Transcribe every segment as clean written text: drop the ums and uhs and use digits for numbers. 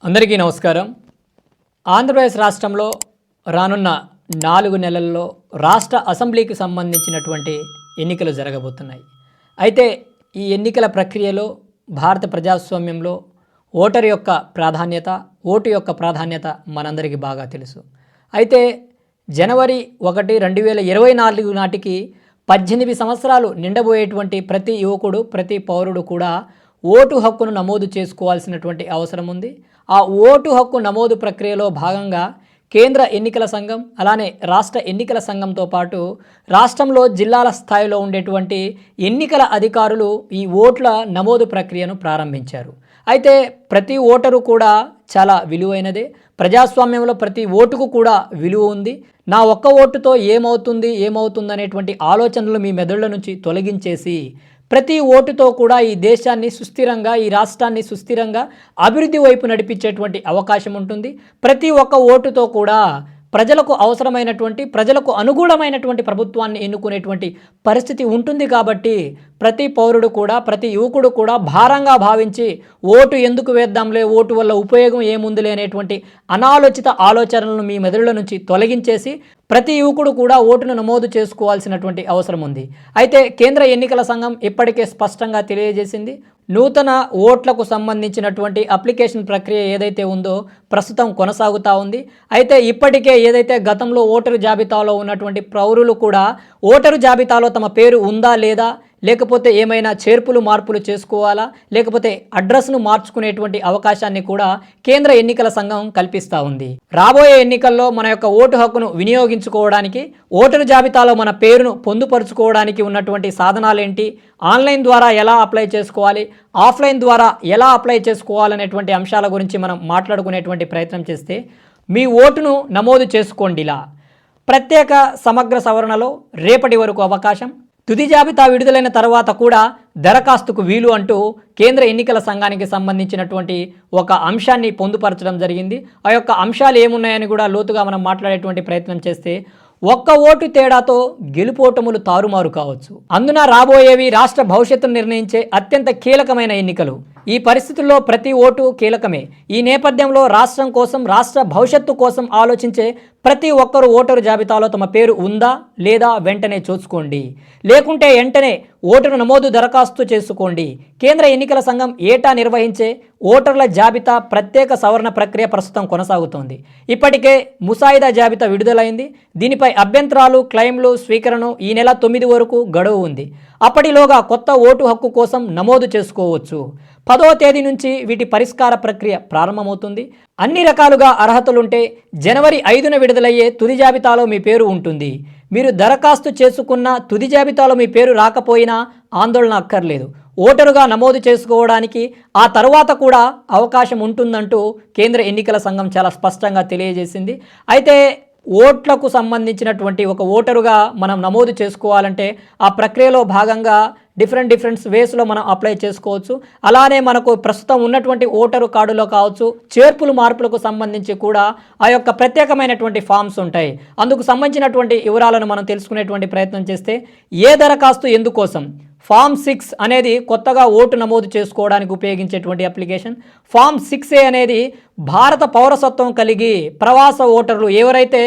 అందరికీ నమస్కారం. ఆంధ్రప్రదేశ్ రాష్ట్రంలో రానున్న 4 నెలల్లో రాష్ట్ర అసెంబ్లీకి సంబంధించినటువంటి ఎన్నికలు జరగబోతున్నాయి. అయితే ఈ ఎన్నికల ప్రక్రియలో భారత ప్రజాస్వామ్యంలో ఓటు యొక్క ప్రాధాన్యత మనందరికీ బాగా తెలుసు. అయితే జనవరి 1, 2024 నాటికి 18 సంవత్సరాలు నిండబోయేటువంటి ప్రతి యువకుడు, ప్రతి పౌరుడు కూడా ఓటు హక్కును నమోదు చేసుకోవాల్సినటువంటి అవసరం ఉంది. ఆ ఓటు హక్కు నమోదు ప్రక్రియలో భాగంగా కేంద్ర ఎన్నికల సంఘం, అలానే రాష్ట్ర ఎన్నికల సంఘంతో పాటు రాష్ట్రంలో జిల్లాల స్థాయిలో ఉండేటువంటి ఎన్నికల అధికారులు ఈ ఓట్ల నమోదు ప్రక్రియను ప్రారంభించారు. అయితే ప్రతి ఓటరు కూడా చాలా విలువైనదే. ప్రజాస్వామ్యంలో ప్రతి ఓటుకు కూడా విలువ ఉంది. నా ఒక్క ఓటుతో ఏమవుతుందనేటువంటి ఆలోచనలు మీ మెదళ్ళ నుంచి తొలగించేసి ప్రతి ఓటుతో కూడా ఈ దేశాన్ని సుస్థిరంగా, ఈ రాష్ట్రాన్ని సుస్థిరంగా అభివృద్ధి వైపు నడిపించేటువంటి అవకాశం ఉంటుంది. ప్రతి ఒక్క ఓటుతో కూడా ప్రజలకు అవసరమైనటువంటి, ప్రజలకు అనుకూలమైనటువంటి ప్రభుత్వాన్ని ఎన్నుకునేటువంటి పరిస్థితి ఉంటుంది. కాబట్టి ప్రతి పౌరుడు కూడా, ప్రతి యువకుడు కూడా భారంగా భావించి ఓటు ఎందుకు వేద్దాంలే, ఓటు వల్ల ఉపయోగం ఏముందిలే అనేటువంటి అనాలోచిత ఆలోచనలను మీ మెదడుల నుంచి తొలగించేసి ప్రతి యువకుడు కూడా ఓటును నమోదు చేసుకోవాల్సినటువంటి అవసరం ఉంది. అయితే కేంద్ర ఎన్నికల సంఘం ఇప్పటికే స్పష్టంగా తెలియజేసింది, నూతన ఓట్లకు సంబంధించినటువంటి అప్లికేషన్ ప్రక్రియ ఏదైతే ఉందో ప్రస్తుతం కొనసాగుతూ ఉంది. అయితే ఇప్పటికే ఏదైతే గతంలో ఓటరు జాబితాలో ఉన్నటువంటి పౌరులు కూడా ఓటరు జాబితాలో తమ పేరు ఉందా లేదా, లేకపోతే ఏమైనా చేర్పులు మార్పులు చేసుకోవాలా, లేకపోతే అడ్రస్ను మార్చుకునేటువంటి అవకాశాన్ని కూడా కేంద్ర ఎన్నికల సంఘం కల్పిస్తూ ఉంది. రాబోయే ఎన్నికల్లో మన యొక్క ఓటు హక్కును వినియోగించుకోవడానికి, ఓటరు జాబితాలో మన పేరును పొందుపరుచుకోవడానికి ఉన్నటువంటి సాధనాలేంటి, ఆన్లైన్ ద్వారా ఎలా అప్లై చేసుకోవాలి, ఆఫ్లైన్ ద్వారా ఎలా అప్లై చేసుకోవాలనేటువంటి అంశాల గురించి మనం మాట్లాడుకునేటువంటి ప్రయత్నం చేస్తే, మీ ఓటును నమోదు చేసుకోండిలా ప్రత్యేక సమగ్ర సవరణలో రేపటి వరకు అవకాశం, తుది జాబితా విడుదలైన తర్వాత కూడా దరఖాస్తుకు వీలు అంటూ కేంద్ర ఎన్నికల సంఘానికి సంబంధించినటువంటి ఒక అంశాన్ని పొందుపరచడం జరిగింది. ఆ యొక్క అంశాలు ఏమున్నాయని కూడా లోతుగా మనం మాట్లాడేటువంటి ప్రయత్నం చేస్తే, ఒక్క ఓటు తేడాతో గెలుపోటములు తారుమారు కావచ్చు. అందున రాబోయేవి రాష్ట్ర భవిష్యత్తును నిర్ణయించే అత్యంత కీలకమైన ఎన్నికలు. ఈ పరిస్థితుల్లో ప్రతి ఓటు కీలకమే. ఈ నేపథ్యంలో రాష్ట్రం కోసం, రాష్ట్ర భవిష్యత్తు కోసం ఆలోచించే ప్రతి ఒక్కరు ఓటరు జాబితాలో తమ పేరు ఉందా లేదా వెంటనే చూసుకోండి. లేకుంటే వెంటనే ఓటరు నమోదు దరఖాస్తు చేసుకోండి. కేంద్ర ఎన్నికల సంఘం ఏటా నిర్వహించే ఓటర్ల జాబితా ప్రత్యేక సవరణ ప్రక్రియ ప్రస్తుతం కొనసాగుతోంది. ఇప్పటికే ముసాయిదా జాబితా విడుదలైంది. దీనిపై అభ్యంతరాలు, క్లెయిమ్లు స్వీకరణను ఈ నెల 9 వరకు గడువు ఉంది. అప్పటిలోగా కొత్త ఓటు హక్కు కోసం నమోదు చేసుకోవచ్చు. 10వ తేదీ నుంచి వీటి పరిష్కార ప్రక్రియ ప్రారంభమవుతుంది. అన్ని రకాలుగా అర్హతలుంటే జనవరి 5న విడుదలయ్యే తుది జాబితాలో మీ పేరు ఉంటుంది. మీరు దరఖాస్తు చేసుకున్న తుది జాబితాలో మీ పేరు రాకపోయినా ఆందోళన అక్కర్లేదు. ఓటరుగా నమోదు చేసుకోవడానికి ఆ తర్వాత కూడా అవకాశం ఉంటుందంటూ కేంద్ర ఎన్నికల సంఘం చాలా స్పష్టంగా తెలియజేసింది. అయితే ఓట్లకు సంబంధించినటువంటి ఒక ఓటరుగా మనం నమోదు చేసుకోవాలంటే ఆ ప్రక్రియలో భాగంగా డిఫరెంట్ వేస్లో మనం అప్లై చేసుకోవచ్చు. అలానే మనకు ప్రస్తుతం ఉన్నటువంటి ఓటరు కార్డులో కావచ్చు, చేర్పులు మార్పులకు సంబంధించి కూడా ఆ యొక్క ప్రత్యేకమైనటువంటి ఫామ్స్ ఉంటాయి. అందుకు సంబంధించినటువంటి వివరాలను మనం తెలుసుకునేటువంటి ప్రయత్నం చేస్తే, ఏ దరఖాస్తు ఎందుకోసం, ఫామ్ 6 అనేది కొత్తగా ఓటు నమోదు చేసుకోవడానికి ఉపయోగించేటువంటి అప్లికేషన్. ఫామ్ 6A అనేది భారత పౌరసత్వం కలిగి ప్రవాస ఓటర్లు ఎవరైతే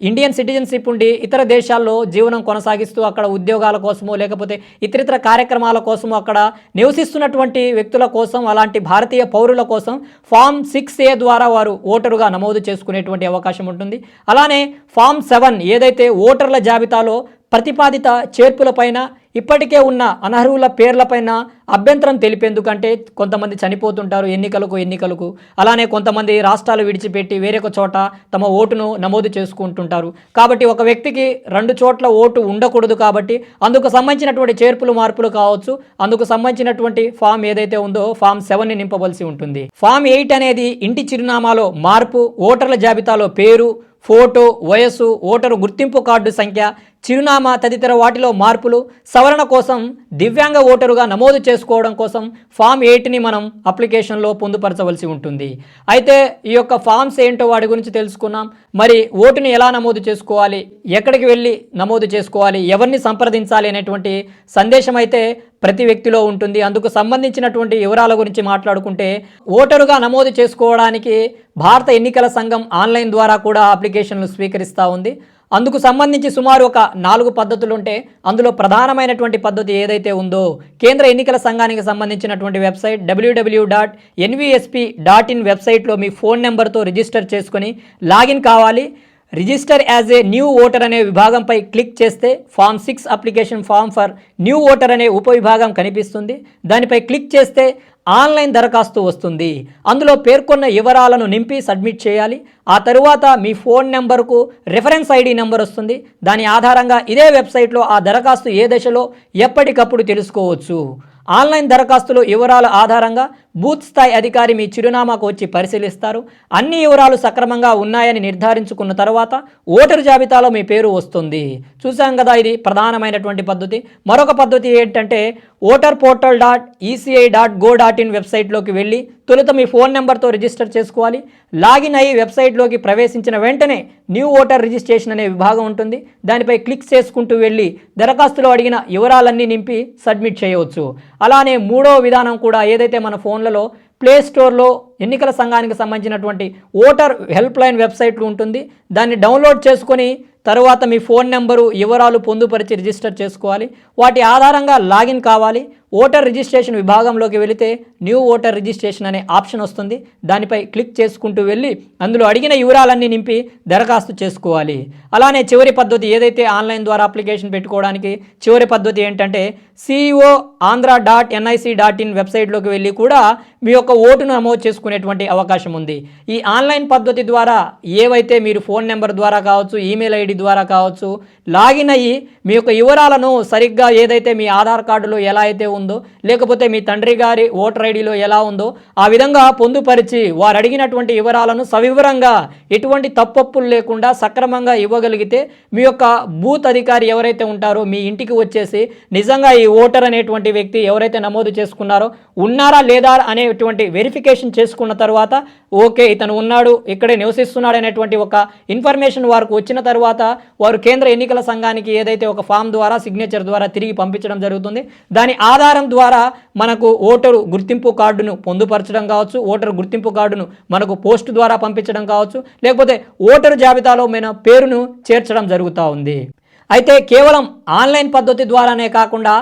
ఇండియన్ సిటిజన్షిప్ ఉండి ఇతర దేశాల్లో జీవనం కొనసాగిస్తూ అక్కడ ఉద్యోగాల కోసమో లేకపోతే ఇతరితర కార్యక్రమాల కోసమో అక్కడ నివసిస్తున్నటువంటి వ్యక్తుల కోసం, అలాంటి భారతీయ పౌరుల కోసం ఫామ్ 6A ద్వారా వారు ఓటరుగా నమోదు చేసుకునేటువంటి అవకాశం ఉంటుంది. అలానే ఫామ్ 7 ఏదైతే ఓటర్ల జాబితాలో ప్రతిపాదిత చేర్పులపైన, ఇప్పటికే ఉన్న అనర్హుల పేర్లపైన అభ్యంతరం తెలిపేందుకంటే కొంతమంది చనిపోతుంటారు ఎన్నికలకు, అలానే కొంతమంది రాష్ట్రాలు విడిచిపెట్టి వేరొక చోట తమ ఓటును నమోదు చేసుకుంటుంటారు. కాబట్టి ఒక వ్యక్తికి 2 చోట్ల ఓటు ఉండకూడదు. కాబట్టి అందుకు సంబంధించినటువంటి చేర్పులు మార్పులు కావచ్చు, అందుకు సంబంధించినటువంటి ఫామ్ ఏదైతే ఉందో ఫామ్ 7ని నింపవలసి ఉంటుంది. ఫామ్ 8 అనేది ఇంటి చిరునామాలో మార్పు, ఓటర్ల జాబితాలో పేరు, ఫోటో, వయస్సు, ఓటరు గుర్తింపు కార్డు సంఖ్య, చిరునామా తదితర వాటిలో మార్పులు, సవరణ కోసం దివ్యాంగ ఓటరుగా నమోదు చేసుకోవడం కోసం ఫామ్ 8ని మనం అప్లికేషన్లో పొందుపరచవలసి ఉంటుంది. అయితే ఈ యొక్క ఫామ్స్ ఏంటో వాటి గురించి తెలుసుకున్నాం. మరి ఓటుని ఎలా నమోదు చేసుకోవాలి, ఎక్కడికి వెళ్ళి నమోదు చేసుకోవాలి, ఎవరిని సంప్రదించాలి అనేటువంటి సందేశం అయితే ప్రతి వ్యక్తిలో ఉంటుంది. అందుకు సంబంధించినటువంటి వివరాల గురించి మాట్లాడుకుంటే, ఓటరుగా నమోదు చేసుకోవడానికి భారత ఎన్నికల సంఘం ఆన్లైన్ ద్వారా కూడా అప్లికేషన్లు స్వీకరిస్తూ ఉంది. అందుకు సంబంధించి సుమారు ఒక 4 పద్ధతులు ఉంటే, అందులో ప్రధానమైనటువంటి పద్ధతి ఏదైతే ఉందో, కేంద్ర ఎన్నికల సంఘానికి సంబంధించినటువంటి వెబ్సైట్ www.nvsp.in వెబ్సైట్లో మీ ఫోన్ నెంబర్తో రిజిస్టర్ చేసుకొని లాగిన్ కావాలి. Register as a new voter అనే విభాగంపై క్లిక్ చేస్తే form 6 application form for new voter అనే ఉపవిభాగం కనిపిస్తుంది. దానిపై క్లిక్ చేస్తే ఆన్లైన్ దరఖాస్తు వస్తుంది. అందులో పేర్కొన్న వివరాలను నింపి సబ్మిట్ చేయాలి. ఆ తరువాత మీ ఫోన్ నెంబర్కు రిఫరెన్స్ ఐడి నెంబర్ వస్తుంది. దాని ఆధారంగా ఇదే వెబ్సైట్లో ఆ దరఖాస్తు ఏ దశలో ఎప్పటికప్పుడు తెలుసుకోవచ్చు. ఆన్లైన్ దరఖాస్తులు వివరాల ఆధారంగా బూత్ స్థాయి అధికారి మీ చిరునామాకు వచ్చి పరిశీలిస్తారు. అన్ని వివరాలు సక్రమంగా ఉన్నాయని నిర్ధారించుకున్న తర్వాత ఓటరు జాబితాలో మీ పేరు వస్తుంది. చూసాం కదా, ఇది ప్రధానమైనటువంటి పద్ధతి. మరొక పద్ధతి ఏంటంటే voterportal.eci.go.in వెబ్సైట్లోకి వెళ్ళి తొలుత మీ ఫోన్ నెంబర్తో రిజిస్టర్ చేసుకోవాలి. లాగిన్ అయ్యి వెబ్సైట్లోకి ప్రవేశించిన వెంటనే న్యూ ఓటర్ రిజిస్ట్రేషన్ అనే విభాగం ఉంటుంది. దానిపై క్లిక్ చేసుకుంటూ వెళ్ళి దరఖాస్తులో అడిగిన వివరాలన్నీ నింపి సబ్మిట్ చేయవచ్చు. అలానే మూడో విధానం కూడా ఏదైతే మన ఫోన్లలో ప్లే స్టోర్లో ఎన్నికల సంఘానికి సంబంధించినటువంటి ఓటర్ హెల్ప్ లైన్ వెబ్సైట్లు ఉంటుంది. దాన్ని డౌన్లోడ్ చేసుకొని తర్వాత మీ ఫోన్ నెంబరు వివరాలు పొందుపరిచి రిజిస్టర్ చేసుకోవాలి. వాటి ఆధారంగా లాగిన్ కావాలి. ఓటర్ రిజిస్ట్రేషన్ విభాగంలోకి వెళితే న్యూ ఓటర్ రిజిస్ట్రేషన్ అనే ఆప్షన్ వస్తుంది. దానిపై క్లిక్ చేసుకుంటూ వెళ్ళి అందులో అడిగిన వివరాలన్నీ నింపి దరఖాస్తు చేసుకోవాలి. అలానే చివరి పద్ధతి ఏదైతే ఆన్లైన్ ద్వారా అప్లికేషన్ పెట్టుకోవడానికి చివరి పద్ధతి ఏంటంటే ceoandhra.nic.in వెబ్సైట్లోకి వెళ్ళి కూడా మీ యొక్క ఓటును నమోదు చేసుకునేటువంటి అవకాశం ఉంది. ఈ ఆన్లైన్ పద్ధతి ద్వారా ఏవైతే మీరు ఫోన్ నెంబర్ ద్వారా కావచ్చు, ఈమెయిల్ ఐడి ద్వారా కావచ్చు లాగిన్ అయ్యి మీ యొక్క వివరాలను సరిగ్గా ఏదైతే మీ ఆధార్ కార్డులో ఎలా అయితే ఉందో, లేకపోతే మీ తండ్రి గారి ఓటర్ ఐడిలో ఎలా ఉందో ఆ విధంగా పొందుపరిచి వారు అడిగినటువంటి వివరాలను సవివరంగా ఎటువంటి తప్పొప్పులు లేకుండా సక్రమంగా ఇవ్వగలిగితే మీ యొక్క బూత్ అధికారి ఎవరైతే ఉంటారో మీ ఇంటికి వచ్చేసి నిజంగా ఈ ఓటర్ అనేటువంటి వ్యక్తి ఎవరైతే నమోదు చేసుకున్నారో ఉన్నారా లేదా అనేటువంటి వెరిఫికేషన్ చేసుకున్న తర్వాత ఓకే ఇతను ఉన్నాడు, ఇక్కడే నివసిస్తున్నాడు అనేటువంటి ఒక ఇన్ఫర్మేషన్ వారికి వచ్చిన తర్వాత వారు కేంద్ర ఎన్నికల సంఘానికి ఏదైతే ఒక ఫామ్ ద్వారా సిగ్నేచర్ ద్వారా తిరిగి పంపించడం జరుగుతుంది. దాని ఆధారం ద్వారా మనకు ఓటరు గుర్తింపు కార్డును పొందుపరచడం కావచ్చు, ఓటరు గుర్తింపు కార్డును మనకు పోస్ట్ ద్వారా పంపించడం కావచ్చు, లేకపోతే ఓటరు జాబితాలో మన పేరును చేర్చడం జరుగుతూ ఉంది. అయితే కేవలం ఆన్లైన్ పద్ధతి ద్వారానే కాకుండా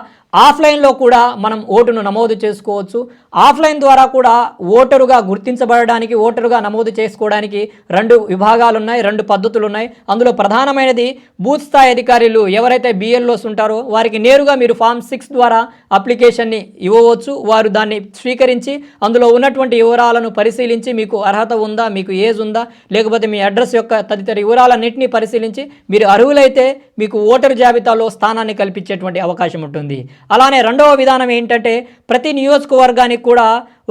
ఆఫ్లైన్లో కూడా మనం ఓటును నమోదు చేసుకోవచ్చు. ఆఫ్లైన్ ద్వారా కూడా ఓటరుగా గుర్తించబడడానికి, ఓటరుగా నమోదు చేసుకోవడానికి 2 విభాగాలు ఉన్నాయి, 2 పద్ధతులు ఉన్నాయి. అందులో ప్రధానమైనది బూత్ స్థాయి అధికారులు ఎవరైతే బిఎల్ఓస్ ఉంటారో వారికి నేరుగా మీరు ఫామ్ 6 ద్వారా అప్లికేషన్ని ఇవ్వవచ్చు. వారు దాన్ని స్వీకరించి అందులో ఉన్నటువంటి వివరాలను పరిశీలించి మీకు అర్హత ఉందా, మీకు ఏజ్ ఉందా, లేకపోతే మీ అడ్రస్ యొక్క తదితర వివరాలన్నింటినీ పరిశీలించి మీరు అర్హులైతే మీకు ఓటరు జాబితాలో స్థానాన్ని కల్పించేటువంటి అవకాశం ఉంటుంది. అలానే రెండవ విధానం ఏంటంటే ప్రతి నియోజకవర్గానికి కూడా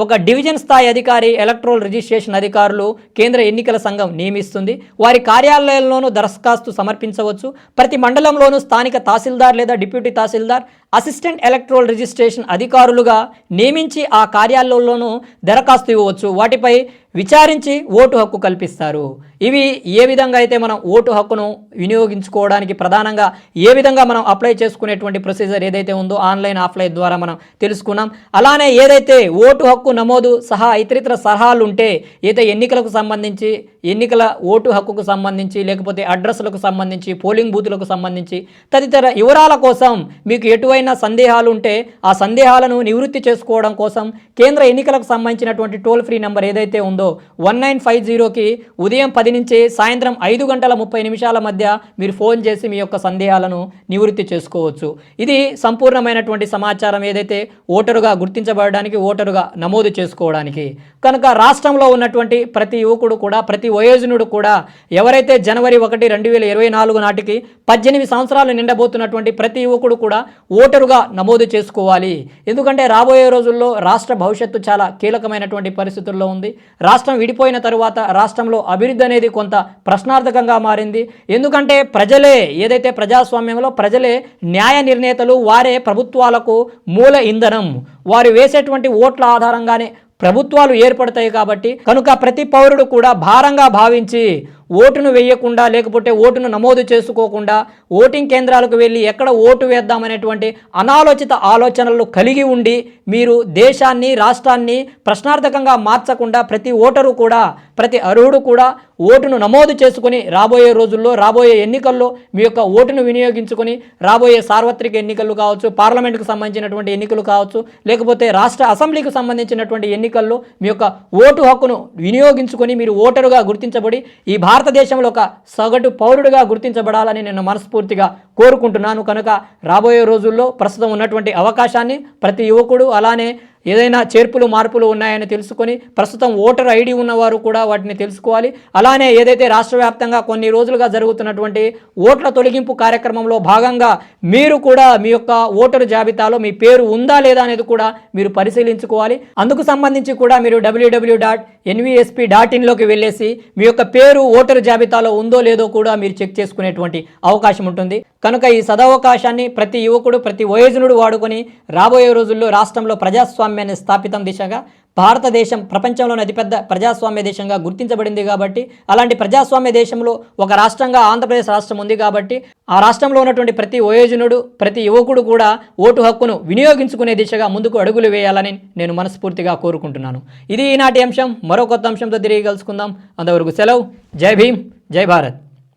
ఒక డివిజన్ స్థాయి అధికారి ఎలక్ట్రల్ రిజిస్ట్రేషన్ అధికారులు కేంద్ర ఎన్నికల సంఘం నియమిస్తుంది. వారి కార్యాలయాల్లోనూ దరఖాస్తు సమర్పించవచ్చు. ప్రతి మండలంలోనూ స్థానిక తహసీల్దార్ లేదా డిప్యూటీ తహసీల్దార్ అసిస్టెంట్ ఎలక్ట్రల్ రిజిస్ట్రేషన్ అధికారులుగా నియమించి ఆ కార్యాలయంలోనూ దరఖాస్తు ఇవ్వవచ్చు. వాటిపై విచారించి ఓటు హక్కు కల్పిస్తారు. ఇవి ఏ విధంగా అయితే మనం ఓటు హక్కును వినియోగించుకోవడానికి ప్రధానంగా ఏ విధంగా మనం అప్లై చేసుకునేటువంటి ప్రొసీజర్ ఏదైతే ఉందో ఆన్లైన్ ఆఫ్లైన్ ద్వారా మనం తెలుసుకున్నాం. అలానే ఏదైతే ఓటు హక్కు నమోదు సహా ఇతరితర సలహాలు ఉంటే ఏదైతే ఎన్నికలకు సంబంధించి, ఎన్నికల ఓటు హక్కుకు సంబంధించి, లేకపోతే అడ్రస్లకు సంబంధించి, పోలింగ్ బూతులకు సంబంధించి తదితర వివరాల కోసం మీకు ఎటువైనా సందేహాలు ఉంటే ఆ సందేహాలను నివృత్తి చేసుకోవడం కోసం కేంద్ర ఎన్నికలకు సంబంధించినటువంటి టోల్ ఫ్రీ నెంబర్ ఏదైతే ఉందో 1950కి ఉదయం 10 నుంచి సాయంత్రం 5:30 మధ్య మీరు ఫోన్ చేసి మీ యొక్క సందేహాలను నివృత్తి చేసుకోవచ్చు. ఇది సంపూర్ణమైనటువంటి సమాచారం ఏదైతే ఓటరుగా గుర్తించబడడానికి, ఓటరుగా నమోదు చేసుకోవడానికి. కనుక రాష్ట్రంలో ఉన్నటువంటి ప్రతి యువకుడు కూడా, ప్రతి వయోజనుడు కూడా ఎవరైతే జనవరి 1, 2024 నాటికి 18 సంవత్సరాలు నిండబోతున్నటువంటి ప్రతి యువకుడు కూడా ఓటరుగా నమోదు చేసుకోవాలి. ఎందుకంటే రాబోయే రోజుల్లో రాష్ట్ర భవిష్యత్తు చాలా కీలకమైనటువంటి పరిస్థితుల్లో ఉంది. రాష్ట్రం విడిపోయిన తరువాత రాష్ట్రంలో అభివృద్ధి అనేది కొంత ప్రశ్నార్థకంగా మారింది. ఎందుకంటే ప్రజలే ఏదైతే ప్రజాస్వామ్యంలో ప్రజలే న్యాయ నిర్ణేతలు, వారే ప్రభుత్వాలకు మూల ఇంధనం. వారు వేసేటువంటి ఓట్ల ఆధారంగానే ప్రభుత్వాలు ఏర్పడతాయి. కాబట్టి కనుక ప్రతి పౌరుడు కూడా భారంగా భావించి ఓటును వేయకుండా లేకపోతే ఓటును నమోదు చేసుకోకుండా ఓటింగ్ కేంద్రాలకు వెళ్ళి ఎక్కడ ఓటు వేద్దామనేటువంటి అనాలోచిత ఆలోచనలు కలిగి ఉండి మీరు దేశాన్ని రాష్ట్రాన్ని ప్రశ్నార్థకంగా మార్చకుండా ప్రతి ఓటరు కూడా ప్రతి అర్హుడు కూడా ఓటును నమోదు చేసుకుని రాబోయే రోజుల్లో రాబోయే ఎన్నికల్లో మీ యొక్క ఓటును వినియోగించుకొని రాబోయే సార్వత్రిక ఎన్నికలు కావచ్చు, పార్లమెంటుకు సంబంధించినటువంటి ఎన్నికలు కావచ్చు, లేకపోతే రాష్ట్ర అసెంబ్లీకి సంబంధించినటువంటి ఎన్నికల్లో మీ యొక్క ఓటు హక్కును వినియోగించుకొని మీరు ఓటరుగా గుర్తించబడి ఈ భారతదేశంలో ఒక సగటు పౌరుడిగా గుర్తించబడాలని నేను మనస్ఫూర్తిగా కోరుకుంటున్నాను. కనుక రాబోయే రోజుల్లో ప్రస్తుతం ఉన్నటువంటి అవకాశాన్ని ప్రతి యువకుడు అలానే ఏదైనా చేర్పులు మార్పులు ఉన్నాయని తెలుసుకొని ప్రస్తుతం ఓటర్ ఐడి ఉన్నవారు కూడా వాటిని తెలుసుకోవాలి. అలానే ఏదైతే రాష్ట్ర వ్యాప్తంగా కొన్ని రోజులుగా జరుగుతున్నటువంటి ఓట్ల తొలగింపు కార్యక్రమంలో భాగంగా మీరు కూడా మీ యొక్క ఓటరు జాబితాలో మీ పేరు ఉందా లేదా అనేది కూడా మీరు పరిశీలించుకోవాలి. అందుకు సంబంధించి కూడా మీరు www.nvsp.in లోకి వెళ్ళేసి మీ యొక్క పేరు ఓటరు జాబితాలో ఉందో లేదో కూడా మీరు చెక్ చేసుకునేటువంటి అవకాశం ఉంటుంది. కనుక ఈ సదవకాశాన్ని ప్రతి యువకుడు ప్రతి వయోజనుడు వాడుకొని రాబోయే రోజుల్లో రాష్ట్రంలో ప్రజాస్వామ్యాన్ని స్థాపితం దిశగా భారతదేశం ప్రపంచంలోని అతిపెద్ద ప్రజాస్వామ్య దేశంగా గుర్తించబడింది కాబట్టి అలాంటి ప్రజాస్వామ్య దేశంలో ఒక రాష్ట్రంగా ఆంధ్రప్రదేశ్ రాష్ట్రం ఉంది కాబట్టి ఆ రాష్ట్రంలో ఉన్నటువంటి ప్రతి వయోజనుడు ప్రతి యువకుడు కూడా ఓటు హక్కును వినియోగించుకునే దిశగా ముందుకు అడుగులు వేయాలని నేను మనస్ఫూర్తిగా కోరుకుంటున్నాను. ఇది ఈనాటి అంశం. మరో కొత్త అంశంతో తిరిగి కలుసుకుందాం. అంతవరకు సెలవు. జై భీమ్, జై భారత్.